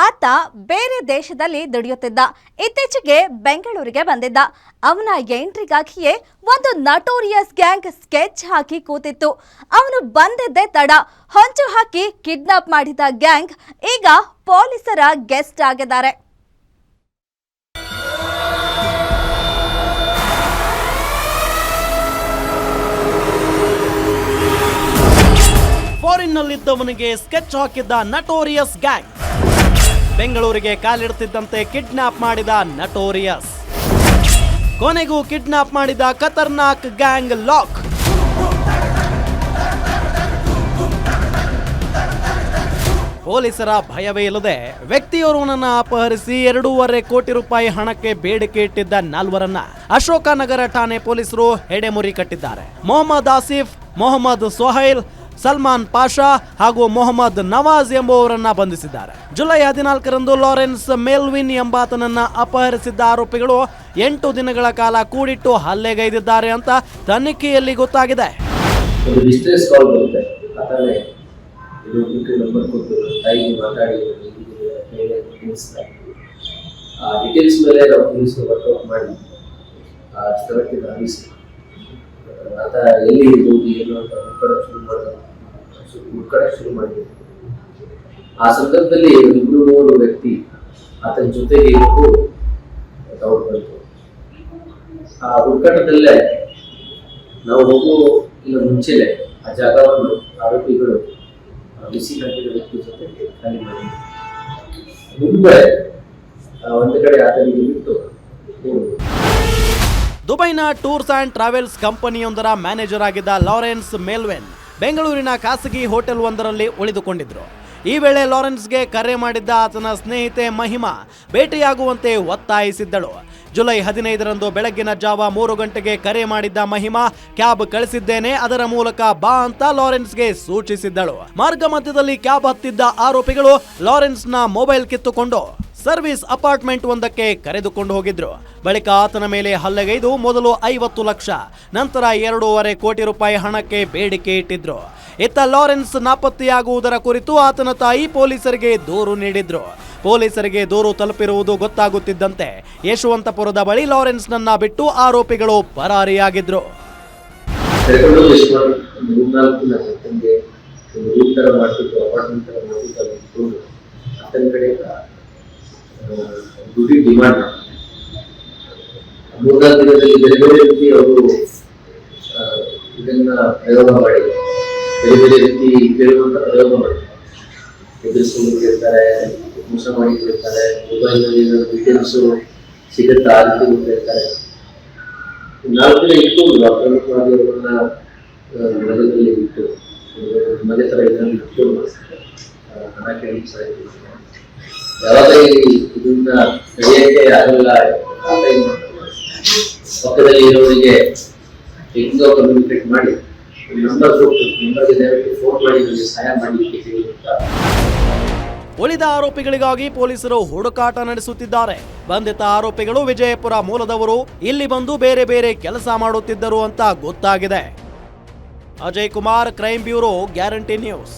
ಆತ ಬೇರೆ ದೇಶದಲ್ಲಿ ದುಡಿಯುತ್ತಿದ್ದ. ಇತ್ತೀಚೆಗೆ ಬೆಂಗಳೂರಿಗೆ ಬಂದಿದ್ದ. ಅವನ ಎಂಟ್ರಿಗಾಗಿಯೇ ಒಂದು ನಟೋರಿಯಸ್ ಗ್ಯಾಂಗ್ ಸ್ಕೆಚ್ ಹಾಕಿ ಕೂತಿತ್ತು. ಅವನು ಬಂದಿದ್ದೇ ತಡ. ಹೊಂಚು ಹಾಕಿ ಕಿಡ್ನಾಪ್ ಮಾಡಿದ ಗ್ಯಾಂಗ್ ಈಗ ಪೊಲೀಸರ ಗೆಸ್ಟ್ ಆಗಿದ್ದಾರೆ. ಫಾರಿನ್ನಲ್ಲಿದ್ದವನಿಗೆ ಸ್ಕೆಚ್ ಹಾಕಿದ್ದ ನಟೋರಿಯಸ್ ಗ್ಯಾಂಗ್ ಬೆಂಗಳೂರಿಗೆ ಕಾಲಿಡುತ್ತಿದ್ದಂತೆ ಕಿಡ್ನಾಪ್ ಮಾಡಿದ ನಟೋರಿಯಸ್. ಕೊನೆಗೂ ಕಿಡ್ನಾಪ್ ಮಾಡಿದ ಖತರ್ನಾಕ್ ಗ್ಯಾಂಗ್ ಲಾಕ್. ಪೊಲೀಸರ ಭಯವೇ ಇಲ್ಲದೆ ವ್ಯಕ್ತಿಯೋರ್ವನನ್ನ ಅಪಹರಿಸಿ 2.5 ಕೋಟಿ ರೂಪಾಯಿ ಹಣಕ್ಕೆ ಬೇಡಿಕೆ ಇಟ್ಟಿದ್ದ 4ವರನ್ನ ಅಶೋಕನಗರ ಠಾಣೆ ಪೊಲೀಸರು ಹೆಡೆಮುರಿ ಕಟ್ಟಿದ್ದಾರೆ. ಮೊಹಮ್ಮದ್ ಆಸಿಫ್, ಮೊಹಮ್ಮದ್ ಸೊಹೈಲ್, ಸಲ್ಮಾನ್ ಪಾಷಾ ಹಾಗೂ ಮೊಹಮ್ಮದ್ ನವಾಜ್ ಎಂಬುವರನ್ನ ಬಂಧಿಸಿದ್ದಾರೆ. ಜುಲೈ 14ರಂದು ಲಾರೆನ್ಸ್ ಮೆಲ್ವಿನ್ ಎಂಬಾತನನ್ನ ಅಪಹರಿಸಿದ್ದ ಆರೋಪಿಗಳು 8 ದಿನಗಳ ಕಾಲ ಕೂಡಿಟ್ಟು ಹಲ್ಲೆಗೈದಿದ್ದಾರೆ ಅಂತ ತನಿಖೆಯಲ್ಲಿ ಗೊತ್ತಾಗಿದೆ. ಶುರು ಮಾಡಿದ್ರು. ಆ ಸಂದರ್ಭದಲ್ಲಿ 2-3 ವ್ಯಕ್ತಿ ಆತನ ಜೊತೆಗೆ ಇದ್ದು ದೌಡ್ ಬಂತು. ಆ ಹುಡುಕಾಟದಲ್ಲೇ ನಾವು ಹೋಗೋ ಇಲ್ಲ ಮುಂಚೆಲೆ ಆ ಜಾಗವನ್ನು ಆರೋಪಿಗಳು ಬಿಸಿ ಹಾಕಿದ ವ್ಯಕ್ತಿ ಜೊತೆ ಖಾಲಿ ಮಾಡಿದ್ರು. ಮುಂದೆ ಒಂದು ಕಡೆ ಆತನಿಗೆ ಬಿಟ್ಟು ದುಬೈನ ಟೂರ್ಸ್ ಅಂಡ್ ಟ್ರಾವೆಲ್ಸ್ ಕಂಪನಿಯೊಂದರ ಮ್ಯಾನೇಜರ್ ಆಗಿದ್ದ ಲಾರೆನ್ಸ್ ಮೆಲ್ವಿನ್ ಬೆಂಗಳೂರಿನ ಖಾಸಗಿ ಹೋಟೆಲ್ ಒಂದರಲ್ಲಿ ಉಳಿದುಕೊಂಡಿದ್ರು. ಈ ವೇಳೆ ಲಾರೆನ್ಸ್ಗೆ ಕರೆ ಮಾಡಿದ್ದ ಆತನ ಸ್ನೇಹಿತೆ ಮಹಿಮಾ ಭೇಟಿಯಾಗುವಂತೆ ಒತ್ತಾಯಿಸಿದ್ದಳು. ಜುಲೈ 15ರಂದು ಬೆಳಗ್ಗಿನ ಜಾವ 3 ಗಂಟೆಗೆ ಕರೆ ಮಾಡಿದ್ದ ಮಹಿಮಾ ಕ್ಯಾಬ್ ಕಳಿಸಿದ್ದೇನೆ, ಅದರ ಮೂಲಕ ಬಾ ಅಂತ ಲಾರೆನ್ಸ್ಗೆ ಸೂಚಿಸಿದ್ದಳು. ಮಾರ್ಗ ಮಧ್ಯದಲ್ಲಿ ಕ್ಯಾಬ್ ಹತ್ತಿದ್ದ ಆರೋಪಿಗಳು ಲಾರೆನ್ಸ್ನ ಮೊಬೈಲ್ ಕಿತ್ತುಕೊಂಡು ಸರ್ವಿಸ್ ಅಪಾರ್ಟ್ಮೆಂಟ್ ಒಂದಕ್ಕೆ ಕರೆದುಕೊಂಡು ಹೋಗಿದ್ರು. ಬಳಿಕ ಆತನ ಮೇಲೆ ಹಲ್ಲೆಗೈದು ಮೊದಲು 50 ಲಕ್ಷ, ನಂತರ 2.5 ಕೋಟಿ ರೂಪಾಯಿ ಹಣಕ್ಕೆ ಬೇಡಿಕೆ ಇಟ್ಟಿದ್ರು. ಇತ್ತ ಲಾರೆನ್ಸ್ ನಾಪತ್ತೆಯಾಗುವುದರ ಕುರಿತು ಆತನ ತಾಯಿ ಪೊಲೀಸರಿಗೆ ದೂರು ನೀಡಿದ್ರು. ಪೊಲೀಸರಿಗೆ ದೂರು ತಲುಪಿರುವುದು ಗೊತ್ತಾಗುತ್ತಿದ್ದಂತೆ ಯಶವಂತಪುರದ ಬಳಿ ಲಾರೆನ್ಸ್ ನನ್ನ ಬಿಟ್ಟು ಆರೋಪಿಗಳು ಪರಾರಿಯಾಗಿದ್ರು. ದುಡ್ಡಿ ಡಿಮಾಂಡ್ 3-4 ದಿನದಲ್ಲಿ ಬೇರೆ ಬೇರೆ ರೀತಿ ಅವರು ಇದನ್ನ ಪ್ರಯೋಗ ಮಾಡಿ ಬೇರೆ ಬೇರೆ ರೀತಿ ಕೇಳುವಂತ ಪ್ರಯೋಗ ಮಾಡ್ತಾರೆ. ಎದುರಿಸ್ಕೊಂಡು ಕೇಳ್ತಾರೆ, ಮೋಸ ಮಾಡಿ ಕೇಳ್ತಾರೆ, ಮೊಬೈಲ್ನಲ್ಲಿ ಡೀಟೇಲ್ಸ್ ಸಿಗುತ್ತಾ ಆ ರೀತಿ ಕೇಳ್ತಾರೆ. 4 ದಿನ ಇಟ್ಕೊಂಡು ಪ್ರಮುಖವಾಗಿ ಅವರನ್ನ ಮನೆಯಲ್ಲಿ ಬಿಟ್ಟು ಮನೆ ತರ ಇದರಲ್ಲಿ ಬಿಟ್ಟು ಹಣ ಕೇಳಿ ಯಾವಾಗ ಇದನ್ನ ನಡೆಯಕ್ಕೆ ಆಗಲ್ಲ ಪಕ್ಕದಲ್ಲಿ ಇರೋರಿಗೆ ಹೆಂಗೋ ಕಮ್ಯುನಿಕೇಟ್ ಮಾಡಿ ನಂಬರ್ ಕೊಟ್ಟು ನಂಬರ್ಗೆ ದಯವಿಟ್ಟು ಫೋನ್ ಮಾಡಿ ನನಗೆ ಸಹಾಯ ಮಾಡಲಿಕ್ಕೆ ಹೇಳಿ ಅಂತ. ಉಳಿದ ಆರೋಪಿಗಳಿಗಾಗಿ ಪೊಲೀಸರು ಹುಡುಕಾಟ ನಡೆಸುತ್ತಿದ್ದಾರೆ. ಬಂಧಿತ ಆರೋಪಿಗಳು ವಿಜಯಪುರ ಮೂಲದವರು, ಇಲ್ಲಿ ಬಂದು ಬೇರೆ ಬೇರೆ ಕೆಲಸ ಮಾಡುತ್ತಿದ್ದರು ಅಂತ ಗೊತ್ತಾಗಿದೆ. Ajay Kumar, crime bureau, guarantee news.